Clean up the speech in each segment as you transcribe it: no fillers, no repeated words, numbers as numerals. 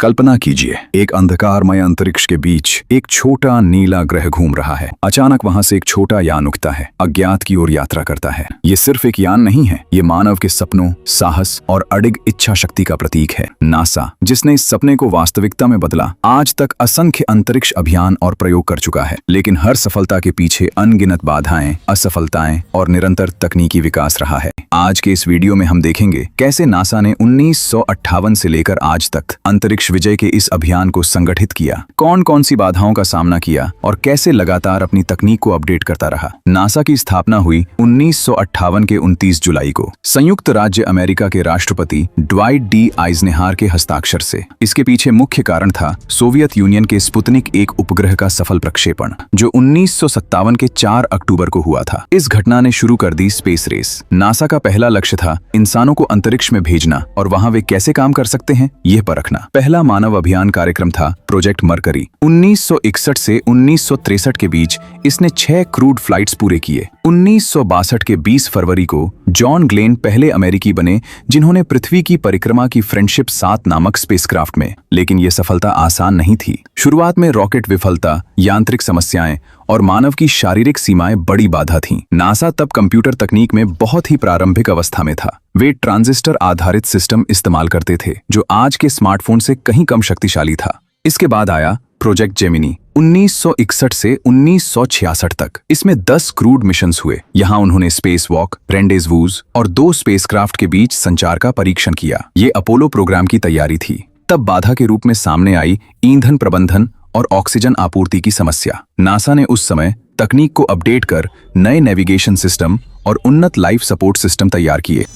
कल्पना कीजिए, एक अंधकारमय अंतरिक्ष के बीच एक छोटा नीला ग्रह घूम रहा है। अचानक वहां से एक छोटा यान उगता है, अज्ञात की ओर यात्रा करता है। ये सिर्फ एक यान नहीं है, ये मानव के सपनों, साहस और अडिग इच्छा शक्ति का प्रतीक है। नासा, जिसने इस सपने को वास्तविकता में बदला, आज तक असंख्य अंतरिक्ष अभियान और प्रयोग कर चुका है, लेकिन हर सफलता के पीछे अनगिनत बाधाएं, असफलताएं और निरंतर तकनीकी विकास रहा है। आज के इस वीडियो में हम देखेंगे कैसे नासा ने 1958 से लेकर आज तक अंतरिक्ष विजय के इस अभियान को संगठित किया, कौन कौन सी बाधाओं का सामना किया और कैसे लगातार अपनी तकनीक को अपडेट करता रहा। नासा की स्थापना हुई 1958 के 29 जुलाई को संयुक्त राज्य अमेरिका के राष्ट्रपति ड्वाइट डी आइजनहावर के हस्ताक्षर से। इसके पीछे मुख्य कारण था सोवियत यूनियन के स्पुतनिक 1 उपग्रह का सफल प्रक्षेपण, जो 1957 के 4 अक्टूबर को हुआ था। इस घटना ने शुरू कर दी स्पेस रेस। नासा का पहला लक्ष्य था इंसानों को अंतरिक्ष में भेजना और वहां वे कैसे काम कर सकते हैं, यह परखना। पहला मानव अभियान कार्यक्रम था प्रोजेक्ट मरकरी। 1961 से 1963 के बीच इसने 6 क्रूड फ्लाइट्स पूरे किए। 1962 के 20 फरवरी को जॉन ग्लेन पहले अमेरिकी बने जिन्होंने पृथ्वी की परिक्रमा की फ्रेंडशिप 7 नामक स्पेसक्राफ्ट में। लेकिन यह सफलता आसान नहीं थी। शुरुआत में रॉकेट विफलता, यांत्रिक समस्याएं और मानव की शारीरिक सीमाएं बड़ी बाधा थीं। नासा तब कंप्यूटर तकनीक में बहुत ही प्रारंभिक अवस्था में था। वे ट्रांजिस्टर आधारित सिस्टम इस्तेमाल करते थे, जो आज के स्मार्टफोन से कहीं कम शक्तिशाली था। इसके बाद आया प्रोजेक्ट जेमिनी 1961 से 1966 तक। इसमें 10 क्रूड मिशंस हुए। यहाँ उन्होंने स्पेस वॉक, रेंडेजवूज और 2 स्पेसक्राफ्ट के बीच संचार का परीक्षण किया। ये अपोलो प्रोग्राम की तैयारी थी। तब बाधा के रूप में सामने आई ईंधन प्रबंधन और ऑक्सीजन आपूर्ति की समस्या। नासा ने उस समय तकनीक को अपडेट कर नए नेविगेशन सिस्टम और उन्नत लाइफ सपोर्ट सिस्टम तैयार किए।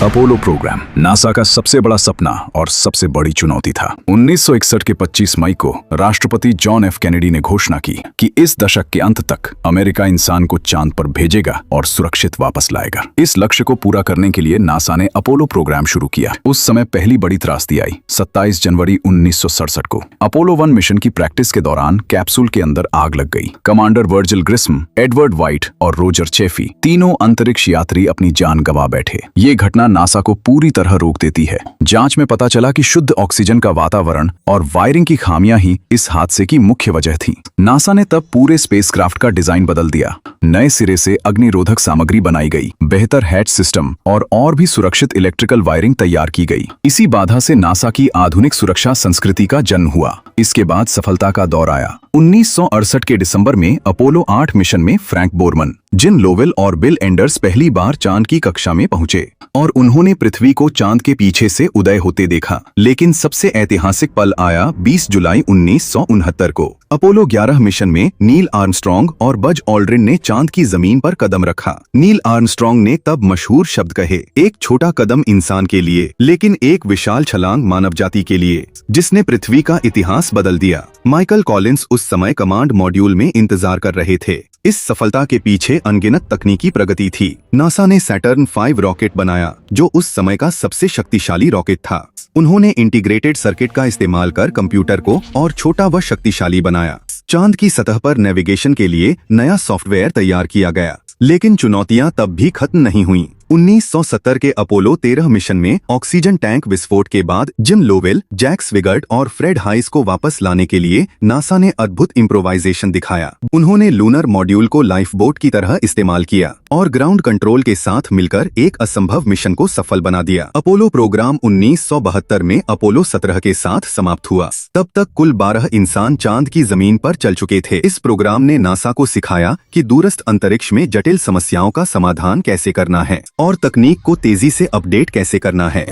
अपोलो प्रोग्राम नासा का सबसे बड़ा सपना और सबसे बड़ी चुनौती था। 1961 के 25 मई को राष्ट्रपति जॉन एफ कैनेडी ने घोषणा की कि इस दशक के अंत तक अमेरिका इंसान को चांद पर भेजेगा और सुरक्षित वापस लाएगा। इस लक्ष्य को पूरा करने के लिए नासा ने अपोलो प्रोग्राम शुरू किया। उस समय पहली बड़ी त्रासदी आई 27 जनवरी 1967 को। अपोलो 1 मिशन की प्रैक्टिस के दौरान कैप्सूल के अंदर आग लग गई। Commander Virgil Grisham, Edward white और रोजर चेफी, तीनों अंतरिक्ष यात्री अपनी जान गंवा बैठे। ये घटना नासा को पूरी तरह रोक देती है। जांच में पता चला कि शुद्ध ऑक्सीजन का वातावरण और वायरिंग की खामियां ही इस हादसे की मुख्य वजह थी। नासा ने तब पूरे स्पेसक्राफ्ट का डिजाइन बदल दिया। नए सिरे से अग्निरोधक सामग्री बनाई गई, बेहतर हैच सिस्टम और भी सुरक्षित इलेक्ट्रिकल वायरिंग तैयार की गई। इसी बाधा से नासा की आधुनिक सुरक्षा संस्कृति का जन्म हुआ। इसके बाद सफलता का दौर आया। 1968 के दिसंबर में अपोलो 8 मिशन में फ्रैंक बोरमन, जिन लोवेल और बिल एंडर्स पहली बार चांद की कक्षा में पहुंचे और उन्होंने पृथ्वी को चांद के पीछे से उदय होते देखा। लेकिन सबसे ऐतिहासिक पल आया 20 जुलाई 1969 को। अपोलो 11 मिशन में नील आर्मस्ट्रॉन्ग और बज ऑल्ड्रिन ने चांद की जमीन पर कदम रखा। नील आर्मस्ट्रॉन्ग ने तब मशहूर शब्द कहे, एक छोटा कदम इंसान के लिए, लेकिन एक विशाल छलांग मानव जाति के लिए, जिसने पृथ्वी का इतिहास बदल दिया। माइकल कॉलिंस उस समय कमांड मॉड्यूल में इंतजार कर रहे थे। इस सफलता के पीछे अनगिनत तकनीकी प्रगति थी। नासा ने सैटर्न 5 रॉकेट बनाया, जो उस समय का सबसे शक्तिशाली रॉकेट था। उन्होंने इंटीग्रेटेड सर्किट का इस्तेमाल कर कंप्यूटर को और छोटा व शक्तिशाली बनाया। चांद की सतह पर नेविगेशन के लिए नया सॉफ्टवेयर तैयार किया गया। लेकिन चुनौतियां तब भी खत्म नहीं हुईं। 1970 के अपोलो 13 मिशन में ऑक्सीजन टैंक विस्फोट के बाद जिम लोवेल, जैक स्विगर्ट और फ्रेड हाइस को वापस लाने के लिए नासा ने अद्भुत इम्प्रोवाइजेशन दिखाया। उन्होंने लूनर मॉड्यूल को लाइफ बोट की तरह इस्तेमाल किया और ग्राउंड कंट्रोल के साथ मिलकर एक असंभव मिशन को सफल बना दिया। अपोलो प्रोग्राम 1972 में अपोलो 17 के साथ समाप्त हुआ। तब तक कुल 12 इंसान चांद की जमीन पर चल चुके थे। इस प्रोग्राम ने नासा को सिखाया कि दूरस्थ अंतरिक्ष में जटिल समस्याओं का समाधान कैसे करना है और तकनीक को तेजी से अपडेट कैसे करना है।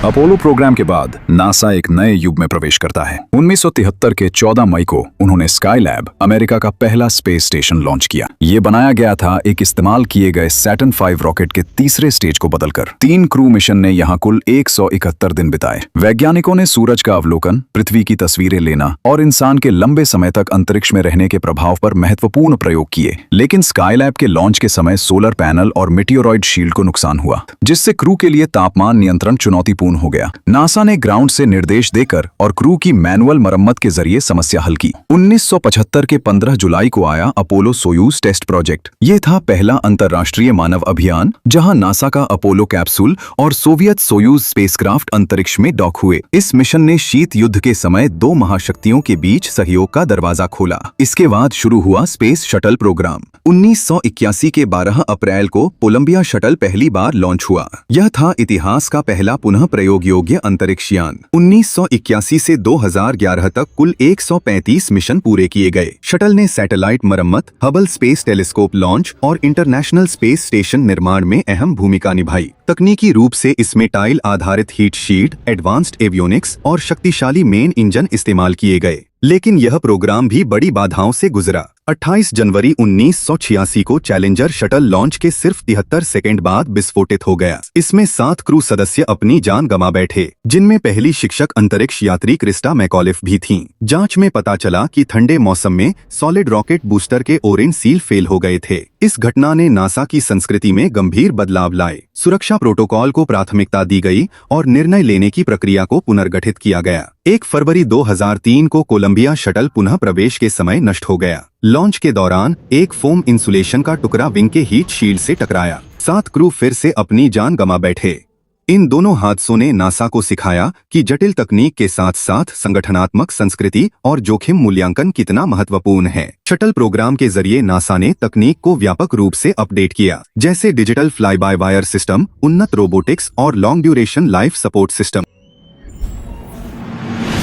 अपोलो प्रोग्राम के बाद नासा एक नए युग में प्रवेश करता है। 1973 के 14 मई को उन्होंने स्काईलैब, अमेरिका का पहला स्पेस स्टेशन लॉन्च किया। ये बनाया गया था एक इस्तेमाल किए गए सैटर्न 5 रॉकेट के तीसरे स्टेज को बदलकर। 3 क्रू मिशन ने यहाँ कुल 171 दिन बिताए। वैज्ञानिकों ने सूरज का अवलोकन, पृथ्वी की तस्वीरें लेना और इंसान के लंबे समय तक अंतरिक्ष में रहने के प्रभाव पर महत्वपूर्ण प्रयोग किए। लेकिन स्काईलैब के लॉन्च के समय सोलर पैनल और मेटियोरॉइड शील्ड को नुकसान हुआ, जिससे क्रू के लिए तापमान नियंत्रण चुनौतीपूर्ण महत्वपूर्ण हो गया। नासा ने ग्राउंड से निर्देश देकर और क्रू की मैनुअल मरम्मत के जरिए समस्या हल की। 1975 के 15 जुलाई को आया अपोलो सोयूज टेस्ट प्रोजेक्ट। ये था पहला अंतर्राष्ट्रीय मानव अभियान जहां नासा का अपोलो कैप्सूल और सोवियत सोयूज स्पेसक्राफ्ट अंतरिक्ष में डॉक हुए। इस मिशन ने शीत युद्ध के समय दो महाशक्तियों के बीच सहयोग का दरवाजा खोला। इसके बाद शुरू हुआ स्पेस शटल प्रोग्राम। 1981 के 12 अप्रैल को कोलंबिया शटल पहली बार लॉन्च हुआ। यह था इतिहास का पहला पुनः प्रयोग योग्य अंतरिक्ष यान। 1981 से 2011 तक कुल 135 मिशन पूरे किए गए। शटल ने सैटेलाइट मरम्मत, हबल स्पेस टेलीस्कोप लॉन्च और इंटरनेशनल स्पेस स्टेशन निर्माण में अहम भूमिका निभाई। तकनीकी रूप से इसमें टाइल आधारित हीट शील्ड, एडवांस्ड एवियोनिक्स और शक्तिशाली मेन इंजन इस्तेमाल किए गए। लेकिन यह प्रोग्राम भी बड़ी बाधाओं से गुजरा। 28 जनवरी 1986 को चैलेंजर शटल लॉन्च के सिर्फ 73 सेकंड बाद विस्फोटित हो गया। इसमें 7 क्रू सदस्य अपनी जान गंवा बैठे, जिनमें पहली शिक्षक अंतरिक्ष यात्री क्रिस्टा मैकॉलिफ भी थीं। जांच में पता चला कि ठंडे मौसम में सॉलिड रॉकेट बूस्टर के ओरेंज सील फेल हो गए थे। इस घटना ने नासा की संस्कृति में गंभीर बदलाव लाए। सुरक्षा प्रोटोकॉल को प्राथमिकता दी गई और निर्णय लेने की प्रक्रिया को पुनर्गठित किया गया। 1 फरवरी 2003 को कोलंबिया शटल पुनः प्रवेश के समय नष्ट हो गया। लॉन्च के दौरान एक फोम इंसुलेशन का टुकड़ा विंग के हीट शील्ड से टकराया। 7 क्रू फिर से अपनी जान गंवा बैठे। इन दोनों हादसों ने नासा को सिखाया कि जटिल तकनीक के साथ साथ संगठनात्मक संस्कृति और जोखिम मूल्यांकन कितना महत्वपूर्ण है। शटल प्रोग्राम के जरिए नासा ने तकनीक को व्यापक रूप से अपडेट किया, जैसे digital fly by wire system, उन्नत रोबोटिक्स और long duration life support system.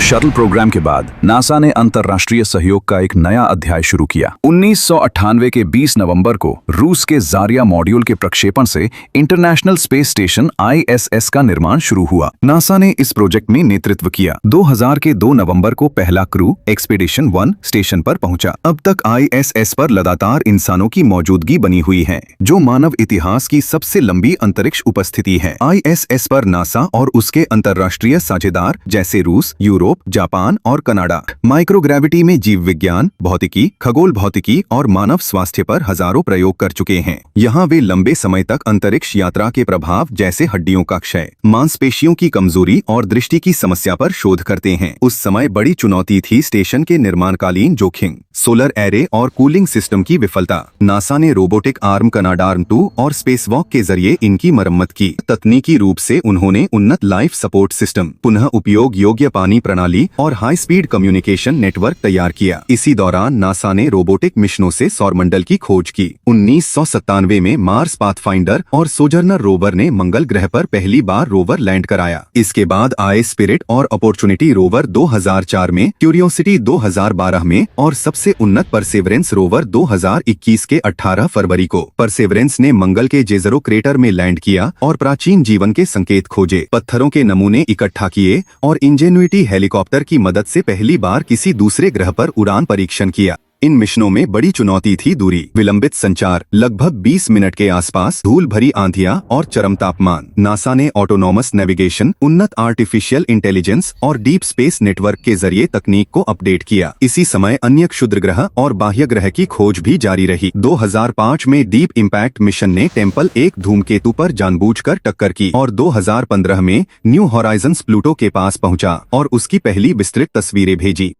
Shuttle program के बाद नासा ने अंतर्राष्ट्रीय सहयोग का एक नया अध्याय शुरू किया। 1998 के 20 नवंबर को रूस के जारिया मॉड्यूल के प्रक्षेपण से इंटरनेशनल स्पेस स्टेशन ISS का निर्माण शुरू हुआ। नासा ने इस प्रोजेक्ट में नेतृत्व किया। 2000 के 2 नवंबर को पहला क्रू एक्सपीडिशन 1 स्टेशन पर पहुंचा। अब तक ISS पर लगातार इंसानों की मौजूदगी बनी हुई है, जो मानव इतिहास की सबसे लंबी अंतरिक्ष उपस्थिति है। ISS पर नासा और उसके अंतर्राष्ट्रीय साझेदार जैसे रूस, यूरोप, जापान और कनाडा माइक्रोग्रेविटी में जीव विज्ञान, भौतिकी, खगोल भौतिकी और मानव स्वास्थ्य पर हजारों प्रयोग कर चुके हैं। यहाँ वे लंबे समय तक अंतरिक्ष यात्रा के प्रभाव जैसे हड्डियों का क्षय, मांसपेशियों की कमजोरी और दृष्टि की समस्या पर शोध करते हैं। उस समय बड़ी चुनौती थी स्टेशन के निर्माणकालीन जोखिम, सोलर एरे और कूलिंग सिस्टम की विफलता। नासा ने रोबोटिक आर्म कनाडार्म 2 और स्पेसवॉक के जरिए इनकी मरम्मत की। तकनीकी रूप से उन्होंने उन्नत लाइफ सपोर्ट सिस्टम, पुनः उपयोग योग्य पानी प्रणाली और हाई स्पीड कम्युनिकेशन नेटवर्क तैयार किया। इसी दौरान नासा ने रोबोटिक मिशनों से सौरमंडल की खोज की। 1997 में मार्स पाथफाइंडर और सोजर्नर रोवर ने मंगल ग्रह पर पहली बार रोवर लैंड कराया। इसके बाद आए स्पिरिट और अपॉर्चुनिटी रोवर 2004 में, क्यूरियोसिटी 2012 में और सबसे उन्नत परसेवरेंस रोवर 2021 के 18 फरवरी को। परसेवरेंस ने मंगल के जेजरो क्रेटर में लैंड किया और प्राचीन जीवन के संकेत खोजे, पत्थरों के नमूने इकट्ठा किए और इंजेन्युइटी हेलीकॉप्टर की मदद से पहली बार किसी दूसरे ग्रह पर उड़ान परीक्षण किया। इन मिशनों में बड़ी चुनौती थी दूरी, विलंबित संचार, लगभग 20 मिनट के आसपास, धूल भरी आंधियां और चरम तापमान। नासा ने ऑटोनोमस नेविगेशन, उन्नत आर्टिफिशियल इंटेलिजेंस और डीप स्पेस नेटवर्क के जरिए तकनीक को अपडेट किया। इसी समय अन्य क्षुद्र ग्रह और बाह्य ग्रह की खोज भी जारी रही। 2005 में डीप इम्पैक्ट मिशन ने टेम्पल 1 धूमकेतु पर जानबूझकर टक्कर की और 2015 में न्यू हॉराइजन्स प्लूटो के पास पहुंचा और उसकी पहली विस्तृत तस्वीरें भेजी।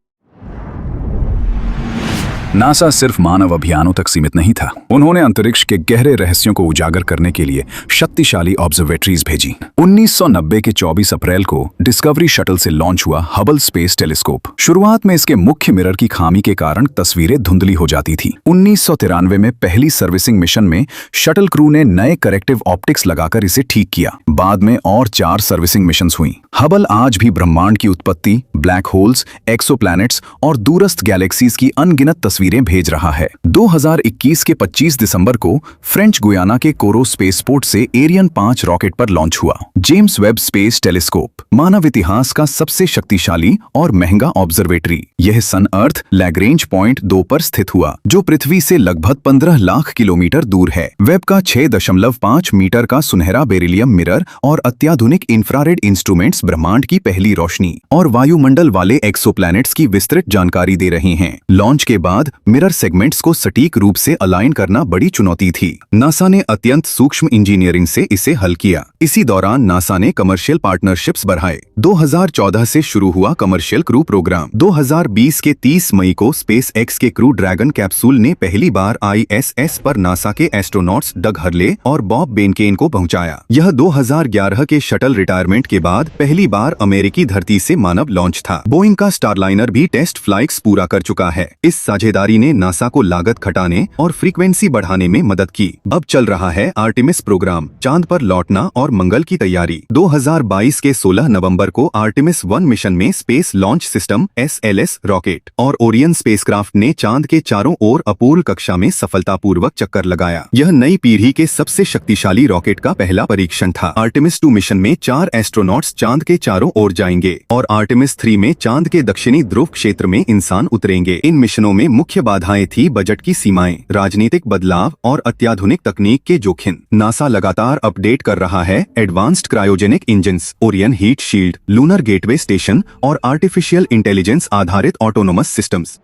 नासा सिर्फ मानव अभियानों तक सीमित नहीं था। उन्होंने अंतरिक्ष के गहरे रहस्यों को उजागर करने के लिए शक्तिशाली ऑब्जर्वेटरीज भेजी। 1990 के 24 अप्रैल को डिस्कवरी शटल से लॉन्च हुआ हबल स्पेस टेलीस्कोप। शुरुआत में इसके मुख्य मिरर की खामी के कारण तस्वीरें धुंधली हो जाती थी। 1993 में पहली सर्विसिंग मिशन में शटल क्रू ने नए करेक्टिव ऑप्टिक्स लगाकर इसे ठीक किया। बाद में और 4 सर्विसिंग मिशंस हुई। हबल आज भी ब्रह्मांड की उत्पत्ति, ब्लैक होल्स, एक्सोप्लैनेट्स और दूरस्थ गैलेक्सीज की अनगिनत तस्वीरें भेज रहा है। 2021 के 25 दिसंबर को फ्रेंच गुयाना के कोरो स्पेसपोर्ट से एरियन 5 रॉकेट पर लॉन्च हुआ। जेम्स वेब स्पेस टेलीस्कोप मानव इतिहास का सबसे शक्तिशाली और महंगा ऑब्जर्वेटरी। यह सन अर्थ लैग्रेंज पॉइंट 2 पर स्थित हुआ, जो पृथ्वी से लगभग 15 लाख किलोमीटर दूर है। वेब का 6.5 मीटर का सुनहरा बेरिलियम मिरर और अत्याधुनिक इंफ्रारेड इंस्ट्रूमेंट्स ब्रह्मांड की पहली रोशनी और वायुमंडल वाले एक्सोप्लैनेट्स की विस्तृत जानकारी दे रहे हैं। लॉन्च के बाद मिरर सेगमेंट्स को सटीक रूप से अलाइन करना बड़ी चुनौती थी। नासा ने अत्यंत सूक्ष्म इंजीनियरिंग से इसे हल किया। इसी दौरान नासा ने कमर्शियल पार्टनरशिप्स बढ़ाए। 2014 से शुरू हुआ कमर्शियल क्रू प्रोग्राम। 2020 के 30 मई को स्पेस एक्स के क्रू ड्रैगन कैप्सूल ने पहली बार ISS पर नासा के एस्ट्रोनॉट्स डग हर्ले और बॉब बेनकेन को पहुंचाया। यह 2011 के शटल रिटायरमेंट के बाद पहली बार अमेरिकी धरती से मानव लॉन्च था। बोइंग का स्टारलाइनर भी टेस्ट फ्लाइट्स पूरा कर चुका है। इस साझेदारी ने नासा को लागत घटाने और फ्रीक्वेंसी बढ़ाने में मदद की। अब चल रहा है आर्टेमिस प्रोग्राम, चांद पर लौटना और मंगल की तैयारी। 2022 के 16 नवंबर को आर्टेमिस 1 मिशन में space launch system SLS rocket और ओरियन स्पेसक्राफ्ट ने चांद के चारों ओर अपूर्ण कक्षा में सफलतापूर्वक चक्कर लगाया। यह नई पीढ़ी के सबसे शक्तिशाली रॉकेट का पहला परीक्षण था। आर्टेमिस 2 मिशन में 4 एस्ट्रोनॉट्स चांद के चारों ओर जाएंगे और आर्टेमिस 3 में चांद के दक्षिणी ध्रुव क्षेत्र में इंसान उतरेंगे। इन मिशनों में मुख्य बाधाएं थी बजट की सीमाएं, राजनीतिक बदलाव और अत्याधुनिक तकनीक के जोखिम। नासा लगातार अपडेट कर रहा है advanced cryogenic engines, Orion heat shield, lunar gateway station और आर्टिफिशियल इंटेलिजेंस आधारित ऑटोनोमस सिस्टम्स।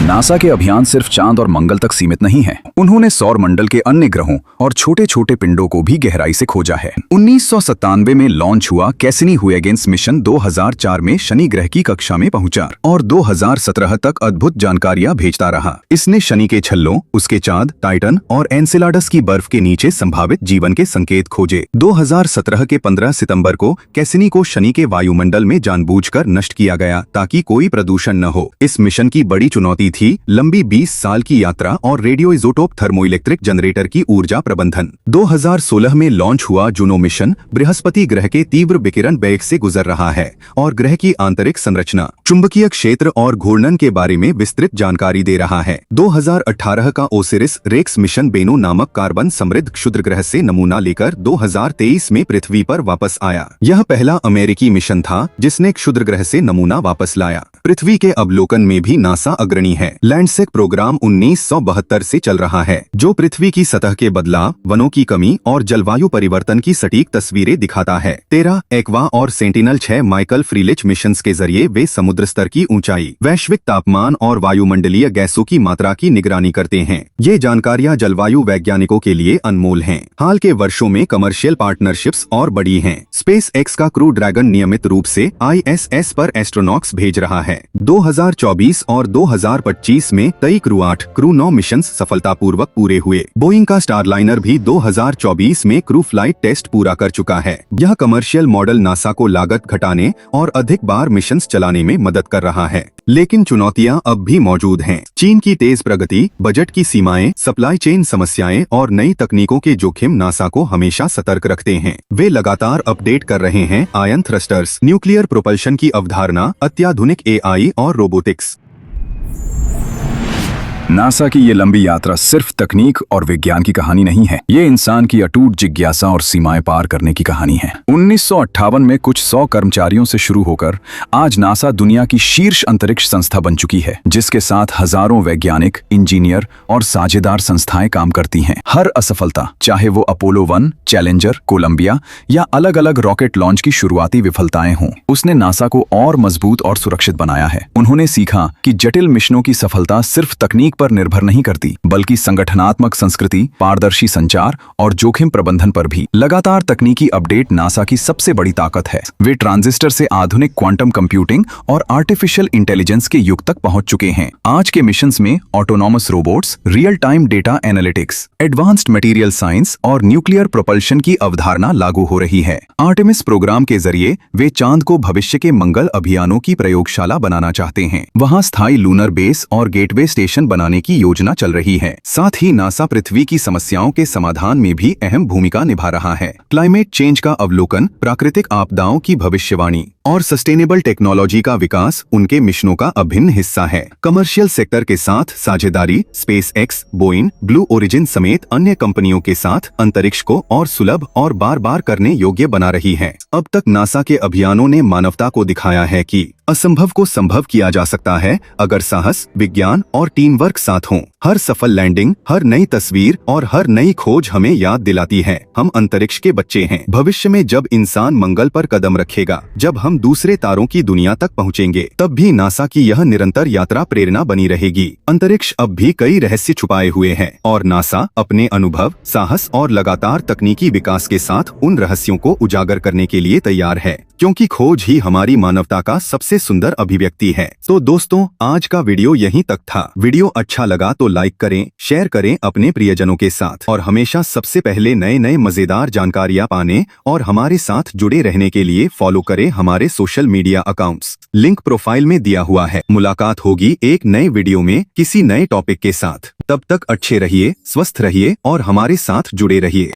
नासा के अभियान सिर्फ चांद और मंगल तक सीमित नहीं है। उन्होंने सौर मंडल के अन्य ग्रहों और छोटे छोटे पिंडों को भी गहराई से खोजा है। 1997 में लॉन्च हुआ कैसिनी हुएगेन्स मिशन 2004 में शनि ग्रह की कक्षा में पहुंचा और 2017 तक अद्भुत जानकारियां भेजता रहा। इसने शनि के छल्लों, उसके चांद, टाइटन और एनसेलाडस की बर्फ के नीचे संभावित जीवन के संकेत खोजे। 2017 के 15 सितंबर को कैसिनी को शनि के वायुमंडल में जानबूझकर नष्ट किया गया ताकि कोई प्रदूषण न हो। इस मिशन की बड़ी चुनौती थी लंबी 20 साल की यात्रा और रेडियोइजोटोप थर्मोइलेक्ट्रिक जनरेटर की ऊर्जा प्रबंधन। 2016 में लॉन्च हुआ जूनो मिशन बृहस्पति ग्रह के तीव्र विकिरण बेग से गुजर रहा है और ग्रह की आंतरिक संरचना, चुंबकीय क्षेत्र और घूर्णन के बारे में विस्तृत जानकारी दे रहा है। 2018 का ओसिरिस रेक्स मिशन बेनो नामक कार्बन समृद्ध क्षुद्र ग्रह से नमूना लेकर 2023 में पृथ्वी पर वापस आया। यह पहला अमेरिकी मिशन था जिसने क्षुद्र ग्रह से नमूना वापस लाया। पृथ्वी के अवलोकन में भी नासा अग्रणी है। लैंडसेक प्रोग्राम 1972 से चल रहा है, जो पृथ्वी की सतह के बदलाव, वनों की कमी और जलवायु परिवर्तन की सटीक तस्वीरें दिखाता है। 13 एक्वा और सेंटिनल 6 माइकल फ्रीलिच मिशंस के जरिए वे समुद्र स्तर की ऊंचाई, वैश्विक तापमान और वायुमंडलीय गैसों की मात्रा की निगरानी करते हैं। ये जानकारियां जलवायु वैज्ञानिकों के लिए अनमोल हैं। हाल के वर्षों में कमर्शियल पार्टनरशिप्स और बढ़ी हैं। स्पेस एक्स का क्रू ड्रैगन नियमित रूप से ISS पर एस्ट्रोनॉट्स भेज रहा है। 2024 और 2025 में कई क्रू 8, क्रू 9 मिशंस सफलतापूर्वक पूरे हुए। बोइंग का स्टारलाइनर भी 2024 में क्रू फ्लाइट टेस्ट पूरा कर चुका है। यह कमर्शियल मॉडल नासा को लागत घटाने और अधिक बार मिशंस चलाने में मदद कर रहा है। लेकिन चुनौतियां अब भी मौजूद हैं। चीन की तेज प्रगति, बजट की सीमाएं, सप्लाई चेन समस्याएं और नई तकनीकों के जोखिम नासा को हमेशा सतर्क रखते हैं। वे लगातार अपडेट कर रहे हैं आयन थ्रस्टर्स, न्यूक्लियर प्रोपल्शन की अवधारणा, अत्याधुनिक AI और रोबोटिक्स। नासा की ये लंबी यात्रा सिर्फ तकनीक और विज्ञान की कहानी नहीं है, ये इंसान की अटूट जिज्ञासा और सीमाएं पार करने की कहानी है। 1958 में कुछ 100 कर्मचारियों से शुरू होकर आज नासा दुनिया की शीर्ष अंतरिक्ष संस्था बन चुकी है, जिसके साथ हजारों वैज्ञानिक, इंजीनियर और साझेदार संस्थाएं काम करती हैं। हर असफलता, चाहे वो अपोलो 1, चैलेंजर, कोलंबिया या अलग अलग रॉकेट लॉन्च की शुरुआती विफलताएं हों, उसने नासा को और मजबूत और सुरक्षित बनाया है। उन्होंने सीखा कि जटिल मिशनों की सफलता सिर्फ तकनीक पर निर्भर नहीं करती, बल्कि संगठनात्मक संस्कृति, पारदर्शी संचार और जोखिम प्रबंधन पर भी। लगातार तकनीकी अपडेट नासा की सबसे बड़ी ताकत है। वे ट्रांजिस्टर से आधुनिक क्वांटम कंप्यूटिंग और आर्टिफिशियल इंटेलिजेंस के युग तक पहुंच चुके हैं। आज के मिशंस में autonomous robots, real time data analytics, advanced material science और न्यूक्लियर प्रोपल्शन की अवधारणा लागू हो रही है। आर्टेमिस प्रोग्राम के जरिए वे चांद को भविष्य के मंगल अभियानों की प्रयोगशाला बनाना चाहते हैं। वहां स्थायी लूनर बेस और गेटवे स्टेशन बनाने की योजना चल रही है। साथ ही नासा पृथ्वी की समस्याओं के समाधान में भी अहम भूमिका निभा रहा है। क्लाइमेट चेंज का अवलोकन, प्राकृतिक आपदाओं की भविष्यवाणी और सस्टेनेबल टेक्नोलॉजी का विकास उनके मिशनों का अभिन्न हिस्सा है। कमर्शियल सेक्टर के साथ साझेदारी space x, Boeing, blue origin समेत अन्य कंपनियों के साथ अंतरिक्ष को और सुलभ और बार बार करने योग्य बना रही है। अब तक नासा के अभियानों ने मानवता को दिखाया है कि असंभव को संभव किया जा सकता है अगर साहस, विज्ञान और टीम वर्क साथ हों। हर सफल लैंडिंग, हर नई तस्वीर और हर नई खोज हमें याद दिलाती है हम अंतरिक्ष के बच्चे हैं। भविष्य में जब इंसान मंगल पर कदम रखेगा, जब हम दूसरे तारों की दुनिया तक पहुंचेंगे, तब भी नासा की यह निरंतर यात्रा प्रेरणा बनी रहेगी। अंतरिक्ष अब भी कई रहस्य छुपाए हुए हैं और नासा अपने अनुभव, साहस और लगातार तकनीकी विकास के साथ उन रहस्यों को उजागर करने के लिए तैयार है, क्योंकि खोज ही हमारी मानवता का सबसे सुंदर अभिव्यक्ति है। तो दोस्तों, आज का वीडियो यहीं तक था। वीडियो अच्छा लगा तो लाइक करें, शेयर करें अपने प्रियजनों के साथ और हमेशा सबसे पहले नए नए मजेदार जानकारियां पाने और हमारे साथ जुड़े रहने के लिए फॉलो करें हमारे social media accounts. Link profile में दिया हुआ है। मुलाकात होगी एक नए वीडियो में किसी नए टॉपिक के साथ। तब तक अच्छे रहिए, स्वस्थ रहिए और हमारे साथ जुड़े रहिए।